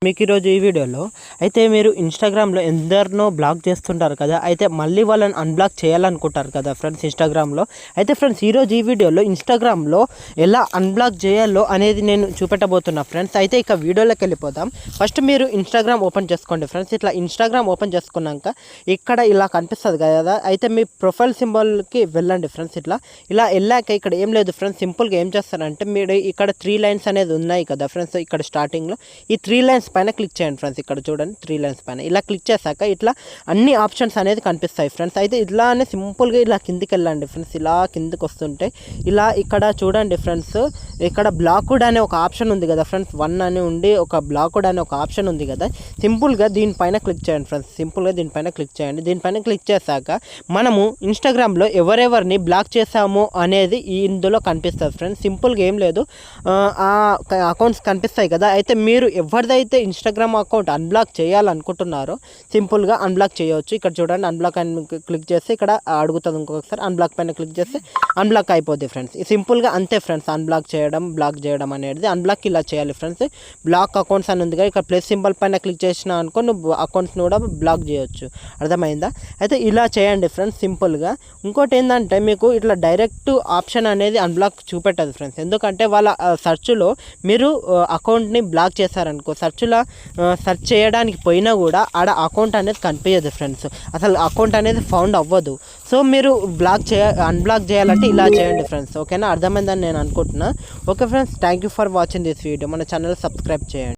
మీకు ఈరోజు ఈ వీడియోలో అయితే మీరు ఇన్స్టాగ్రామ్లో ఎందరినో బ్లాక్ చేస్తుంటారు కదా, అయితే మళ్ళీ వాళ్ళని అన్బ్లాక్ చేయాలనుకుంటారు కదా ఫ్రెండ్స్ ఇన్స్టాగ్రామ్లో. అయితే ఫ్రెండ్స్ ఈరోజు ఈ వీడియోలో ఇన్స్టాగ్రామ్లో ఎలా అన్బ్లాక్ చేయాలో అనేది నేను చూపెట్టబోతున్నా ఫ్రెండ్స్. అయితే ఇక వీడియోలోకి వెళ్ళిపోదాం. ఫస్ట్ మీరు ఇన్స్టాగ్రామ్ ఓపెన్ చేసుకోండి ఫ్రెండ్స్. ఇట్లా ఇన్స్టాగ్రామ్ ఓపెన్ చేసుకున్నాక ఇక్కడ ఇలా కనిపిస్తుంది కదా, అయితే మీ ప్రొఫైల్ సింబల్కి వెళ్ళండి ఫ్రెండ్స్. ఇలా వెళ్ళాక ఇక్కడ ఏం లేదు ఫ్రెండ్స్, సింపుల్గా ఏం చేస్తారంటే మీరు ఇక్కడ 3 లైన్స్ అనేది ఉన్నాయి కదా ఫ్రెండ్స్. ఇక్కడ స్టార్టింగ్లో ఈ 3 లైన్స్ పైన క్లిక్ చేయండి ఫ్రెండ్స్. ఇక్కడ చూడండి 3 లైన్స్ పైన ఇలా క్లిక్ చేశాక ఇట్లా అన్ని ఆప్షన్స్ అనేది కనిపిస్తాయి ఫ్రెండ్స్. అయితే ఇట్లానే సింపుల్గా ఇలా కిందికి వెళ్ళండి ఫ్రెండ్స్. ఇలా కిందికి వస్తుంటే ఇలా ఇక్కడ చూడండి ఫ్రెండ్స్, ఇక్కడ బ్లాక్డ్ అనే ఒక ఆప్షన్ ఉంది కదా ఫ్రెండ్స్. 1 అని ఉండి ఒక బ్లాక్డ్ అనే ఒక ఆప్షన్ ఉంది కదా. సింపుల్గా దీనిపైన క్లిక్ చేయండి ఫ్రెండ్స్. సింపుల్గా దీనిపైన క్లిక్ చేయండి. దీనిపైన క్లిక్ చేశాక మనము ఇన్స్టాగ్రామ్లో ఎవరెవరిని బ్లాక్ చేసామో అనేది ఇందులో కనిపిస్తుంది ఫ్రెండ్స్. సింపుల్గా ఏం లేదు, ఆ అకౌంట్స్ కనిపిస్తాయి కదా. అయితే మీరు ఎవరిదైతే ఇన్స్టాగ్రామ్ అకౌంట్ అన్బ్లాక్ చేయాలనుకుంటున్నారో సింపుల్గా అన్బ్లాక్ చేయవచ్చు. ఇక్కడ చూడండి అన్బ్లాక్ అని క్లిక్ చేస్తే ఇక్కడ అడుగుతుంది. ఇంకొకసారి అన్బ్లాక్ పైన క్లిక్ చేస్తే అన్బ్లాక్ అయిపోద్ది ఫ్రెండ్స్. సింపుల్గా అంతే ఫ్రెండ్స్. అన్బ్లాక్ చేయడం, బ్లాక్ చేయడం అనేది అన్బ్లాక్ ఇలా చేయాలి ఫ్రెండ్స్. బ్లాక్ అకౌంట్స్ అని ఉంది కదా, ఇక్కడ ప్లస్ సింబల్ పైన క్లిక్ చేసినా అనుకో నువ్వు అకౌంట్స్ని కూడా బ్లాక్ చేయొచ్చు. అర్థమైందా? అయితే ఇలా చేయండి ఫ్రెండ్స్ సింపుల్గా. ఇంకోటి ఏంటంటే మీకు ఇట్లా డైరెక్ట్ ఆప్షన్ అనేది అన్బ్లాక్ చూపెట్టదు ఫ్రెండ్స్. ఎందుకంటే వాళ్ళ సెర్చ్లో మీరు అకౌంట్ని బ్లాక్ చేశారనుకో, సెర్చ్లో సెర్చ్ చేయడానికి పోయినా కూడా ఆడ అకౌంట్ అనేది కనిపించదు ఫ్రెండ్స్. అసలు అకౌంట్ అనేది ఫౌండ్ అవ్వదు. సో మీరు అన్బ్లాక్ చేయాలంటే ఇలా చేయండి ఫ్రెండ్స్. ఓకేనా? అర్థమైందని నేను అనుకుంటున్నా. Okay friends, thank you for watching this video. మన ఛానల్ సబ్స్క్రైబ్ చేయండి.